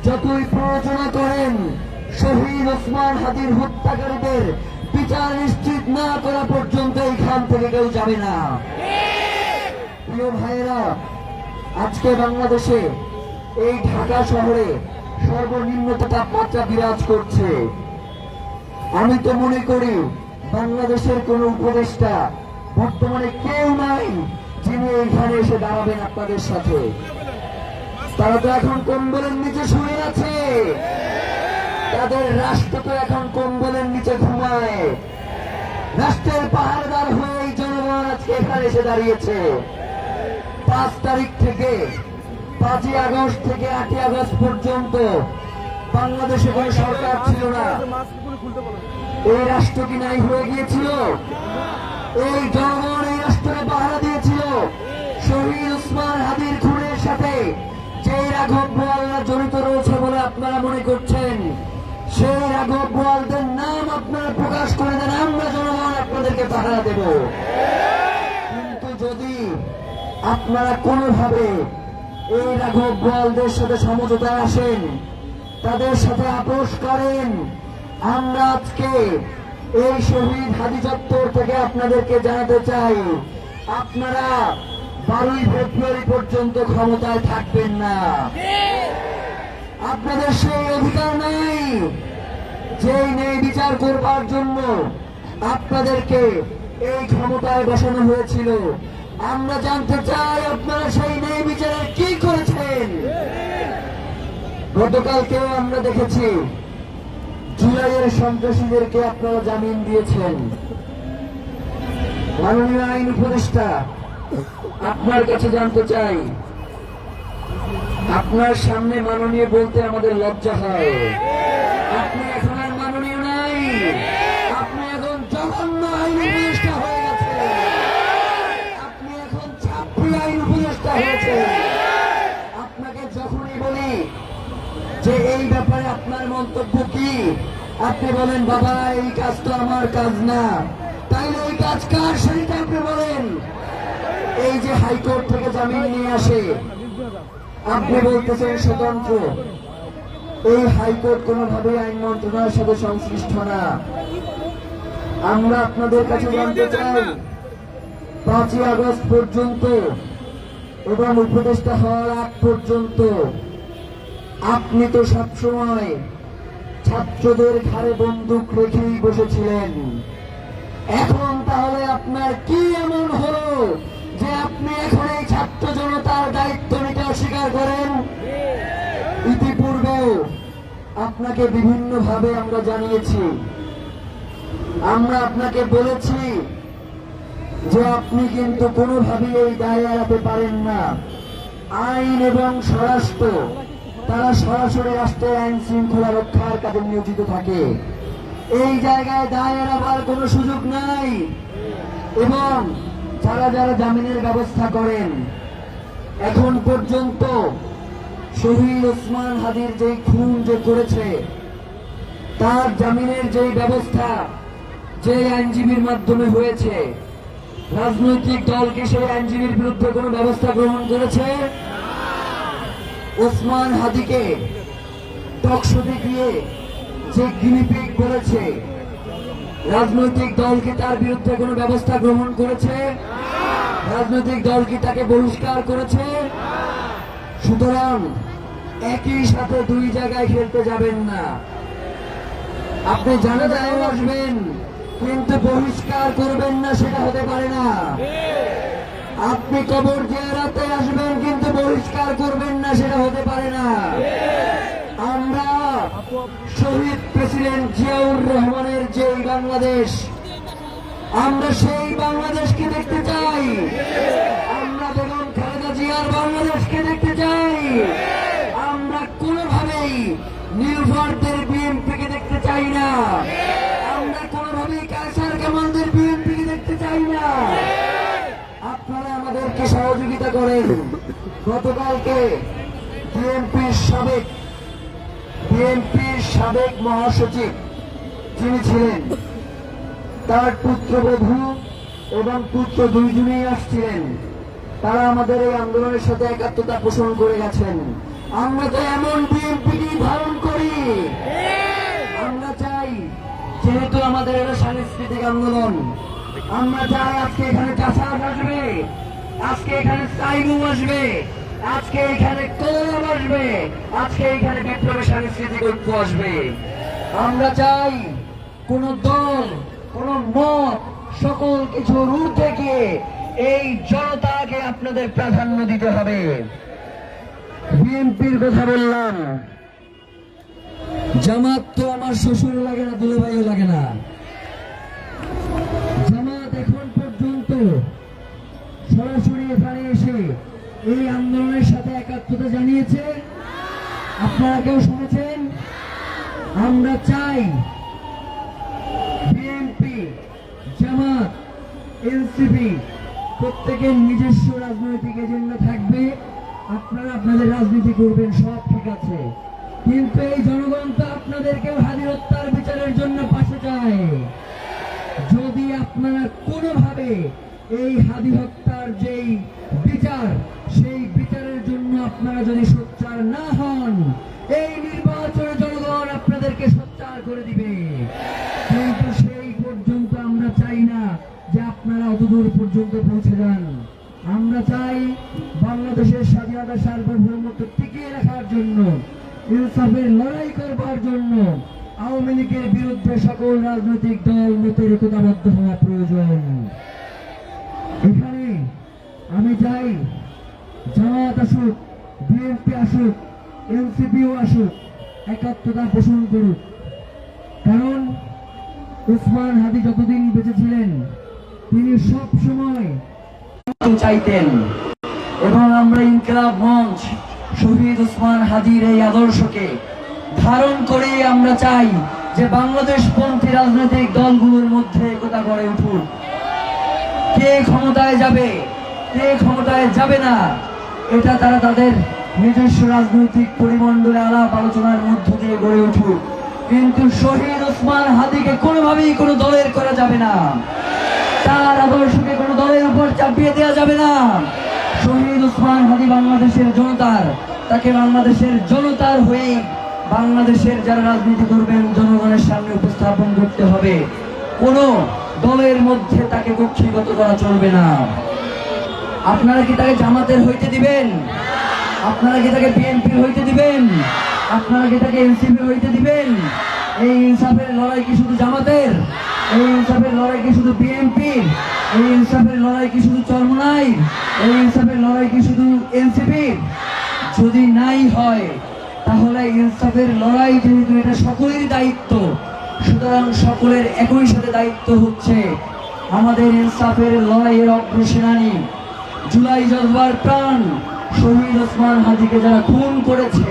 যতই প্ররোচনা করেন শহীদ ওসমান হাদির হত্যাকারীদের বিচার নিশ্চিত না করা পর্যন্ত এইখান থেকে কেউ যাবে না। প্রিয় ভাইয়েরা, আজকে বাংলাদেশে এই ঢাকা শহরে সর্বনিম্ন তাপমাত্রা বিরাজ করছে। আমি তো মনে করি বাংলাদেশের কোন উপদেষ্টা বর্তমানে কেউ নাই যিনি এইখানে এসে দাঁড়াবেন আপনাদের সাথে। তারা তো এখন কম্বলের নিচে শুয়ে আছে, তাদের রাষ্ট্র তো এখন কম্বলের নিচে ঘুমায়। রাষ্ট্রের পাহাড়দার হয়ে এই জনগণ আজকে এখানে এসে দাঁড়িয়েছে। 5 তারিখ থেকে 5ই আগস্ট থেকে 8ই আগস্ট পর্যন্ত বাংলাদেশে কোন সরকার ছিল না। এই রাষ্ট্র কি নাই হয়ে গিয়েছিল? এই জনগণ এই রাষ্ট্রকে পাহারা দিয়েছিল। শহীদ ওসমান হাদির খুনের সাথে যে রাঘব বোয়ালরা জড়িত রয়েছে বলে আপনারা মনে করছেন, সেই রাঘব বোয়ালদের নাম আপনারা প্রকাশ করে দেন, আমরা জনগণ আপনাদেরকে পাহারা দেব। কিন্তু যদি আপনারা কোনোভাবে এই রাঘব বোয়ালদের সাথে সমঝোতায় আসেন, তাদের সাথে আপোষ করেন, আমরা আজকে এই শহীদ হাদি চত্বর থেকে আপনাদেরকে জানাতে চাই, আপনারা 12ই ফেব্রুয়ারি পর্যন্ত ক্ষমতায় থাকবেন না। আপনাদের সেই অধিকার নাই যেই নেই বিচার করবার জন্য আপনাদেরকে এই ক্ষমতায় বসানো হয়েছিল। আমরা জানতে চাই আপনারা সেই নেই বিচারে কি করেছেন। গতকালকেও আমরা দেখেছি জুলাইয়ের সন্ত্রাসীদেরকে আপনারা জামিন দিয়েছেন। মাননীয় আইন উপদেষ্টা, আপনার কাছে জানতে চাই, আপনার সামনে মাননীয় বলতে আমাদের লজ্জা হয়। আপনি এখন আর মাননীয় নাই, আপনি এখন জঘন্য আইন উপদেষ্টা হয়ে গেছেন, আপনি এখন ছাত্রী আইন উপদেষ্টা হয়েছেন। আপনাকে যখনই বলি যে এই ব্যাপারে আপনার মন্তব্য কি, আপনি বলেন বাবা এই কাজ তো আমার কাজ না। তাইলে ওই কাজ কার সেটা আপনি বলেন। এই যে হাইকোর্ট থেকে জামিন নিয়ে আসে, আপনি বলতেছেন স্বতন্ত্র। এই হাইকোর্ট কোনোভাবে আইন মন্ত্রণালয়ের সাথে সংশ্লিষ্ট না। আমরা আপনাদের কাছে জানতে চাই 5ই আগস্ট পর্যন্ত এবং উপদেষ্টা হওয়ার আগ পর্যন্ত আপনি তো সবসময় ছাত্রদের ঘাড়ে বন্দুক রেখেই বসেছিলেন। এখন তাহলে আপনার কি এমন হলো যে আপনি এখন এই ছাত্র জনতার দায়িত্ব নিতে অস্বীকার করেন? ইতিপূর্বেও আপনাকে বিভিন্নভাবে আমরা জানিয়েছি, আমরা আপনাকে বলেছি যে আপনি কিন্তু কোনোভাবেই এই দায় এড়াতে পারেন না। আইন এবং স্বরাষ্ট্র তারা সরাসরি রাষ্ট্রের আইন শৃঙ্খলা রক্ষার কাজে নিয়োজিত থাকে। এই জায়গায় দায় এড়াবার কোনো সুযোগ নাই। এবং যারা যারা জামিনের ব্যবস্থা করেন, এখন পর্যন্ত শহীদ ওসমান হাদির যে খুন যে করেছে তার জামিনের যে ব্যবস্থা যে আইনজীবীর মাধ্যমে হয়েছে, রাজনৈতিক দল কি সেই আইনজীবীর বিরুদ্ধে কোনো ব্যবস্থা গ্রহণ করেছে? ওসমান হাদিকে টকশোতে গিয়ে যে গিনিপিগ বলেছে, রাজনৈতিক দল কি তার বিরুদ্ধে কোনো ব্যবস্থা গ্রহণ করেছে? রাজনৈতিক দল কি তাকে বহিষ্কার করেছে? সুতরাং একই সাথে দুই জায়গায় খেলতে যাবেন না। আপনি জানাজায় আসবেন কিন্তু বহিষ্কার করবেন না, সেটা হতে পারে না। আপনি কবর জিয়ারতে আসবেন কিন্তু বহিষ্কার করবেন না, সেটা হতে পারে না। আমরা শহীদ প্রেসিডেন্ট জিয়াউর রহমানের যে বাংলাদেশ, আমরা সেই বাংলাদেশকে দেখতে চাই। আমরা বেগম খালেদা জিয়ার বাংলাদেশকে দেখতে চাই। আমরা কোনোভাবেই নির্ভরদের বিএনপিকে দেখতে চাই না। আমরা কোনোভাবেই কায়সার কামালদের বিএনপিকে দেখতে চাই না। আপনারা আমাদেরকে সহযোগিতা করেন। গতকালকে বিএনপির সাবেক মহাসচিব যিনি ছিলেন, তার পুত্রবধূ এবং পুত্র দুইজনেই আসছিলেন। তারা আমাদের এই আন্দোলনের সাথে একাত্মতা পোষণ করে গেছেন। আমরা তো এমন বিএনপি ধারণ করি। আমরা চাই, যেহেতু আমাদের এটা সাংস্কৃতিক আন্দোলন, আমরা চাই আজকে এখানে চাষাবাদ আসবে, আজকে এখানে সাইবু আসবে, আজকে এখানে কলম আসবে, আজকে এখানে বিপ্লবের সাংস্কৃতিক ঐক্য আসবে। আমরা চাই কোন দল, কোন মত, সকল কিছুর ঊর্ধ্বে গিয়ে এই জনতাকে আপনাদের প্রাধান্য দিতে হবে। বিএনপির কথা বললাম, জামাত তো আমার শ্বশুর লাগে না, দুলাভাইও লাগে না। জামাত এখন পর্যন্ত সরাসরি এখানে এসে এই আন্দোলনের সাথে একাত্মতা জানিয়েছে? আপনারা কেউ শুনেছেন? আমরা চাই বিএনপি, জামাত, এনসিপি প্রত্যেকের নিজস্ব রাজনৈতিক এজেন্ডা থাকবে, আপনারা আপনাদের রাজনীতি করবেন, সব ঠিক আছে, কিন্তু এই জনগণ তো আপনাদেরকেও হাদি হত্যার বিচারের জন্য পাশে চায়। যদি আপনারা কোনোভাবে এই হাদি হত্যার যেই বিচার, সেই বিচারের জন্য আপনারা যদি সোচ্চার না হন, এই নির্বাচনে জনগণ আপনাদেরকে সোচ্চার করে দিবে। কিন্তু সেই পর্যন্ত আমরা চাই না যে আপনারা অতদূর পর্যন্ত পৌঁছে যান। আমরা চাই বাংলাদেশের স্বাধীনতা সার্বভৌমত্ব টিকিয়ে রাখার জন্য, ইনসাফের লড়াই করবার জন্য আওয়ামী লীগের বিরুদ্ধে সকল রাজনৈতিক দল মতের একতাবদ্ধ হওয়া প্রয়োজন। এখানে আমি চাই জামাত আসুক, বিএনপি আসুক, এনসিপিও আসুক, একাত্মতা পোষণ করুক। কারণ উসমান হাদি যতদিন বেঁচে ছিলেন তিনি সব সময় চাইতেন, এবং আমরা ইনকিলাব মঞ্চ শহীদ উসমান হাদির এই আদর্শকে ধারণ করে আমরা চাই যে বাংলাদেশ পন্থী রাজনৈতিক দলগুলোর মধ্যে একতা গড়ে উঠুক। কে ক্ষমতায় যাবে, কে ক্ষমতায় যাবে না, এটা তারা তাদের নিজস্ব রাজনৈতিক পরিমণ্ডলে আলাপ আলোচনার মধ্য দিয়ে গড়ে উঠুক, কিন্তু শহীদ উসমান হাদিকে কোনোভাবেই কোনো দলের করা যাবে না, তার আদর্শকে কোনো দলের উপর চাপিয়ে দেওয়া যাবে না। শহীদ উসমান হাদি বাংলাদেশের জনতার, তাকে বাংলাদেশের জনতার হয়ে বাংলাদেশের যারা রাজনীতি করবেন জনগণের সামনে উপস্থাপন করতে হবে। কোন দলের মধ্যে তাকে কক্ষিগত করা চলবে না। আপনারা কি তাকে জামাতের হইতে দিবেন? আপনারা কি তাকে বিএনপির হইতে দিবেন? আপনারা কি তাকে এনসিপির হইতে দিবেন? এই ইনসাফের লড়াই কি শুধু জামাতের? এই ইনসাফের লড়াই কি শুধু বিএনপির? এই ইনসাফের লড়াই কি শুধু চরমনাই? এই ইনসাফের লড়াই কি শুধু এনসিপির? যদি নাই হয় তাহলে ইনসাফের লড়াই যেহেতু এটা সকলেরই দায়িত্ব, সুতরাং সকলের একই সাথে দায়িত্ব হচ্ছে আমাদের ইনসাফের লড়াইয়ের অগ্রসেনানী, জুলাই জজবার প্রাণ শহীদ ওসমান হাদিকে যারা খুন করেছে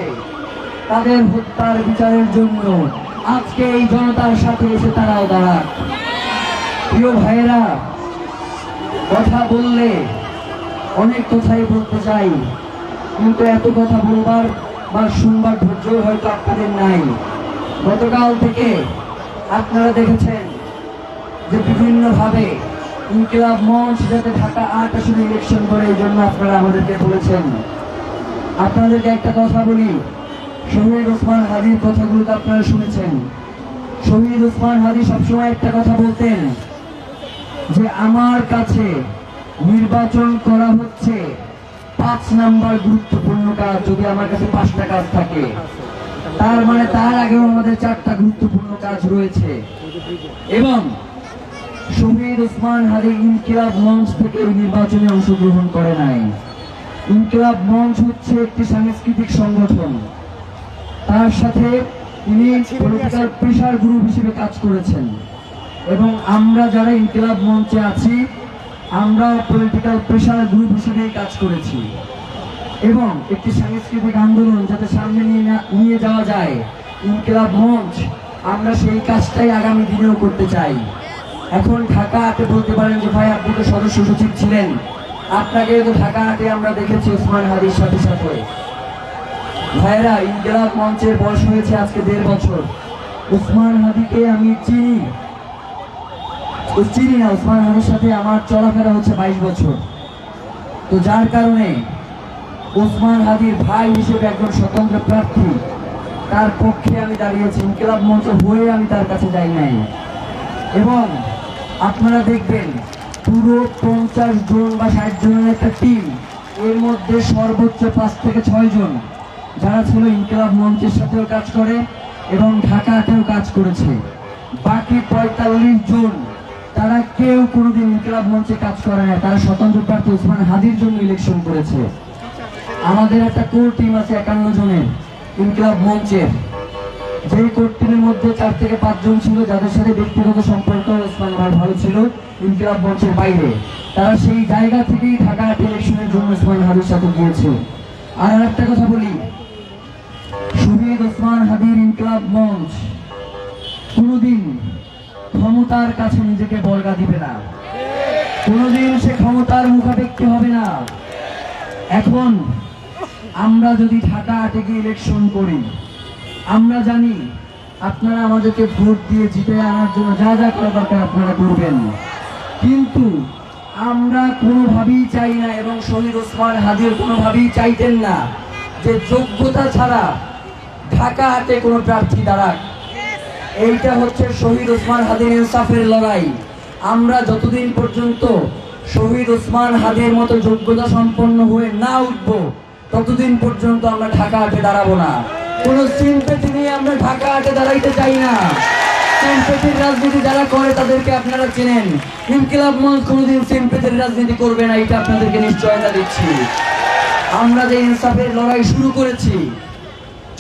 তাদের হত্যার বিচারের জন্য আজকে এই জনতার সাথে এসে তারাও দাঁড়াক। প্রিয় ভাইয়েরা, কথা বললে অনেক কথাই বলতে চাই, কিন্তু এত কথা বলবার বা শুনবার ধৈর্য হয়তো আপনাদের নাই। গতকাল থেকে আপনারা দেখেছেন যে বিভিন্নভাবে ইনকিলাব মঞ্চ যাতে ঢাকা ৮ আসনে ইলেকশন করে, এই জন্য আপনারা আমাদেরকে বলেছেন। আপনাদেরকে একটা কথা বলি, শহীদ ওসমান হাদির কথাগুলো তো আপনারা শুনেছেন। শহীদ ওসমান হাদি সবসময় একটা কথা বলতেন যে আমার কাছে নির্বাচন করা হচ্ছে ৫ নাম্বার গুরুত্বপূর্ণ কাজ। যদি আমার কাছে ৫টা কাজ থাকে, তার মানে তার আগেও আমাদের 4টা গুরুত্বপূর্ণ কাজ রয়েছে। এবং শহীদ ওসমান হাদি ইনকিলাব মঞ্চ থেকে এই নির্বাচনে অংশগ্রহণ করে নাই। ইনকিলাব মঞ্চ হচ্ছে একটি সাংস্কৃতিক সংগঠন, তার সাথে তিনি পলিটিক্যাল প্রেসার গ্রুপ হিসেবে কাজ করেছেন, এবং আমরা যারা ইনকিলাব মঞ্চে আছি আমরা পলিটিক্যাল প্রেসার গ্রুপ হিসেবে কাজ করেছি। এবং একটি সাংস্কৃতিক আন্দোলন যাতে সামনে নিয়ে যাওয়া যায়, ইনকিলাব মঞ্চ, আমরা সেই কাজটাই আগামী দিনেও করতে চাই। এখন ঢাকা আটে বলতে পারেন যে ভাই আপনি তো সদস্য সচিব ছিলেন, আপনাকে তো ঢাকা আটে আমরা দেখেছি ওসমান হাদির সাথে সাথে। ভাইরা, ইনকিলাব মঞ্চের বয়স হয়েছে আজকে 1.5 বছর। ওসমান হাদিকে আমি চিনি না, ওসমান হাদির সাথে আমার চলাফেরা হচ্ছে 22 বছর। তো যার কারণে ওসমান হাদির ভাই হিসেবে একজন স্বতন্ত্র প্রার্থী, তার পক্ষে আমি দাঁড়িয়েছি। ইনকিলাব মঞ্চ হয়ে আমি তার কাছে যাই নাই। এবং আপনারা দেখবেন পুরো 50 জন বা 60 জনের একটা টিম, এর মধ্যে সর্বোচ্চ 5 থেকে 6 জন যারা ছিল ইনকিলাব মঞ্চের সাথেও কাজ করে এবং ঢাকাতেও কাজ করেছে। বাকি 45 জন তারা কেউ কোনোদিন ইনকিলাব মঞ্চে কাজ করে না, তারা স্বতন্ত্র প্রার্থী ওসমান হাদির জন্য ইলেকশন করেছে। আমাদের একটা কোর টিম আছে 51 জনের ইনকিলাব মঞ্চের, যে কোর টিমের মধ্যে 4 থেকে 5 জন ছিল যাদের সাথে ব্যক্তিগত সম্পর্ক ওসমান ভাই ভালো ছিল ইনকিলাব মঞ্চের বাইরে। তারা সেই জায়গা থেকেই ঢাকা ইলেকশনের জন্য ওসমান হাদির সাথে গিয়েছে। আর একটা কথা বলি, শহীদ ওসমান হাদির ইনকিলাব মঞ্চ কোনোদিন ক্ষমতার কাছে নিজেকে বর্গা দিবে না, কোনোদিন সে ক্ষমতার মুখাপেক্ষী হবে না। এখন আমরা যদি ঢাকা থেকে ইলেকশন করি, আমরা জানি আপনারা আমাদেরকে ভোট দিয়ে জিতে আনার জন্য যা যা করা দরকার আপনারা করবেন, কিন্তু আমরা কোনোভাবেই চাই না এবং শহীদ ওসমান হাদির কোনোভাবেই চাইতেন না যে যোগ্যতা ছাড়া ঢাকা হাটে কোনো প্রার্থী দাঁড়াক। এইটা হচ্ছে শহীদ ওসমান হাদির ইনসাফের লড়াই। আমরা যতদিন পর্যন্ত শহীদ ওসমান হাদির মতো যোগ্যতা সম্পন্ন হয়ে না উঠবো ততদিন পর্যন্ত আমরা ঢাকা হাটে দাঁড়াবো না। কোনো সিম্পেথি নিয়ে আমরা ঢাকা হাটে দাঁড়াইতে চাই না। সিম্পেথির রাজনীতি যারা করে তাদেরকে আপনারা চেনেন। ইনকিলাব মঞ্চ কোনোদিন সিম্পেথির রাজনীতি করবে না, এটা আপনাদেরকে নিশ্চয়তা দিচ্ছি। আমরা যে ইনসাফের লড়াই শুরু করেছি,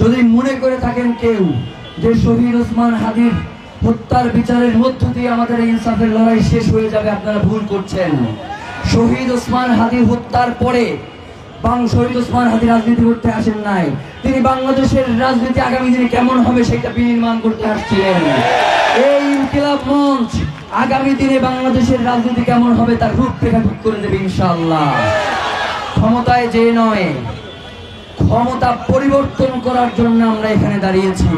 যদি মনে করে থাকেন কেউ যে শহীদ ওসমান হাদির হত্যার বিচারের মধ্য দিয়ে আমাদের ইনসাফের লড়াই শেষ হয়ে যাবে, আপনারা ভুল করছেন। শহীদ ওসমান হাদি হত্যার পরে শহীদ ওসমান হাদি রাজনীতি করতে আসেন নাই, তিনি বাংলাদেশের রাজনীতি আগামী দিনে কেমন হবে সেটা বিনির্মাণ করতে আসছিলেন। এই ইনকিলাব মঞ্চ আগামী দিনে বাংলাদেশের রাজনীতি কেমন হবে তার রূপরেখা ঠিক করে দেবে ইনশাআল্লাহ। ক্ষমতায় যে নয়, ক্ষমতা পরিবর্তন করার জন্য আমরা এখানে দাঁড়িয়েছি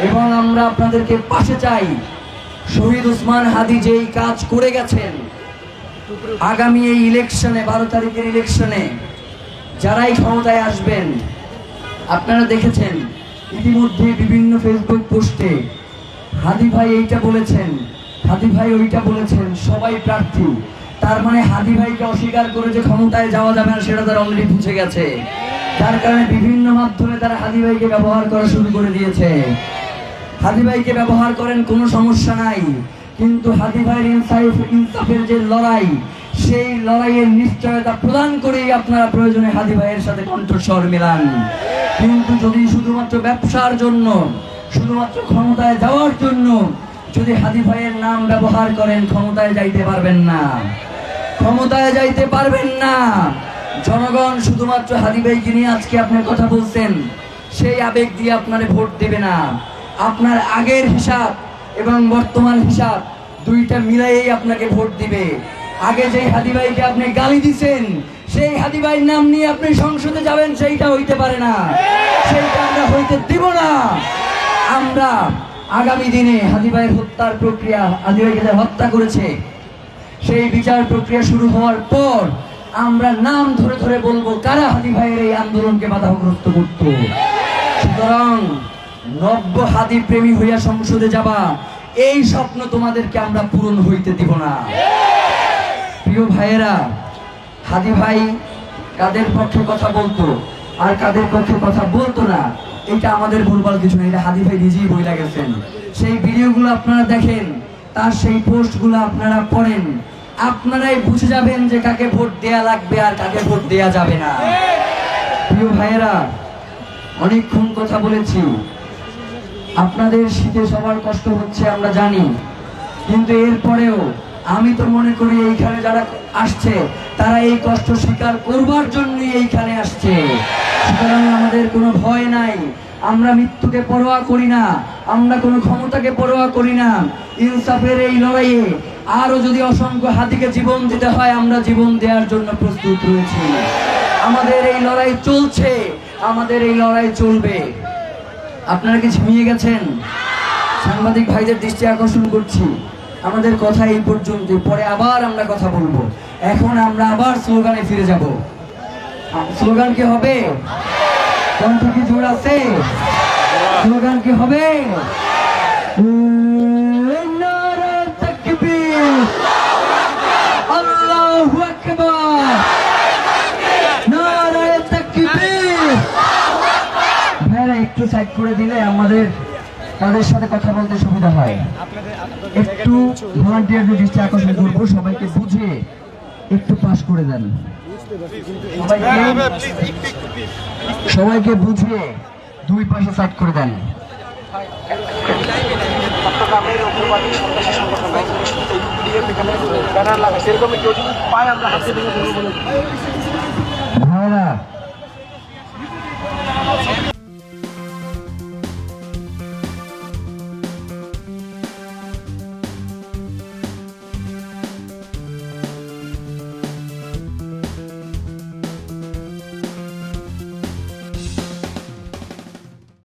এবং আমরা আপনাদেরকে পাশে চাই। শহীদ ওসমান হাদি যেই কাজ করে গেছেন, আগামী এই ইলেকশনে 12 তারিখের ইলেকশনে যারাই ক্ষমতায় আসবেন, আপনারা দেখেছেন ইতিমধ্যে বিভিন্ন ফেসবুক পোস্টে হাদি ভাই এইটা বলেছেন, হাদি ভাই ওইটা বলেছেন, সবাই প্রার্থী। তার মানে হাদি ভাইকে অস্বীকার করে যে ক্ষমতায় যাওয়া যাবে না সেটা তারা অলরেডি বুঝে গেছে। যার কারণে বিভিন্ন মাধ্যমে তারা হাদি ভাইকে ব্যবহার করা শুরু করে দিয়েছে। হাদি ভাইকে ব্যবহার করেন, কোনো সমস্যা নাই, কিন্তু হাদি ভাইয়ের ইনসাফের যে লড়াই, সেই লড়াইয়ের নিশ্চয়তা প্রদান করেই আপনারা প্রয়োজনে হাদি ভাইয়ের সাথে কণ্ঠস্বর মিলান। কিন্তু যদি শুধুমাত্র ব্যবসার জন্য, শুধুমাত্র ক্ষমতায় যাওয়ার জন্য যদি হাদি ভাইয়ের নাম ব্যবহার করেন, ক্ষমতায় যাইতে পারবেন না, ক্ষমতায় যাইতে পারবেন না। জনগণ শুধুমাত্র হাদি ভাইকে নিয়ে আজকে আপনি কথা বলছেন, সেই আবেগ দিয়ে আপনারে ভোট দেবে না। আপনার আগের হিসাব এবং বর্তমান হিসাব দুইটা মিলাইয়েই আপনাকে ভোট দিবে। আগে যেই হাদি ভাইকে আপনি গালি দিছেন, সেই হাদি ভাইয়ের নাম নিয়ে আপনি সংসদে যাবেন, সেইটা হইতে পারে না, সেইটা আমরা হইতে দিব না। আমরা আগামী দিনে হাদি ভাইয়ের হত্যার প্রক্রিয়া, হাদি ভাইকে যারা হত্যা করেছে সেই বিচার প্রক্রিয়া শুরু হওয়ার পর আমরা নাম ধরে ধরে বলবো কারা হাদি ভাইয়ের এই আন্দোলনকে বাধাগ্রস্ত করত। সুতরাং নব্য হাদি প্রেমী হইয়া সংসদে যাবা, এই স্বপ্ন তোমাদেরকে আমরা পূরণ হইতে দিব না। প্রিয় ভাইয়েরা, হাদি ভাই কাদের পক্ষে কথা বলতো আর কাদের পক্ষে কথা বলতো না, এটা আমাদের বলবার কিছু না, এটা হাদি ভাই নিজেই বইলা গেছেন। সেই ভিডিওগুলো আপনারা দেখেন, তার সেই পোস্টগুলো আপনারা পড়েন, আপনারাই বুঝে যাবেন যে কাকে ভোট দেয়া লাগবে আর কাকে ভোট দেয়া যাবে না। প্রিয় ভাইয়েরা, অনেকক্ষণ কথা বলেছি, আপনাদের শীতে সবার কষ্ট হচ্ছে আমরা জানি, কিন্তু এরপরেও আমি তো মনে করি এইখানে যারা আসছে তারা এই কষ্ট স্বীকার করবার জন্যই এইখানে আসছে। সুতরাং আমাদের কোনো ভয় নাই, আমরা মৃত্যুকে পরোয়া করি না, আমরা কোনো ক্ষমতাকে পরোয়া করি না। ইনসাফের এই লড়াইয়ে আরো যদি অসংখ্য হাদিকে জীবন দিতে হয়, আমরা জীবন দেওয়ার জন্য প্রস্তুত রয়েছি। আমাদের এই লড়াই চলছে, আমাদের এই লড়াই চলবে। আপনারা কি ঝিমিয়ে গেছেন? সাংবাদিক ভাইদের দৃষ্টি আকর্ষণ করছি, আমাদের কথা এই পর্যন্ত, পরে আবার আমরা কথা বলবো। এখন আমরা আবার স্লোগানে ফিরে যাব। স্লোগান কি হবে? কণ্ঠ কি জোর আছে? স্লোগান কি হবে? নারে তাকবীর, আল্লাহু আকবার, নারে তাকবীর। ভাইরা একটু সাইড করে দিলে আমাদের তাদের সাথে কথা বলতে সুবিধা হয়। একটু ভলান্টিয়ারদের দৃষ্টি আকর্ষণ করবো, সবাইকে বুঝে একটু পাস করে দেন। সবাইকে বুঝিয়ে দুই পাশে সাইড করে দেন। ভাইরা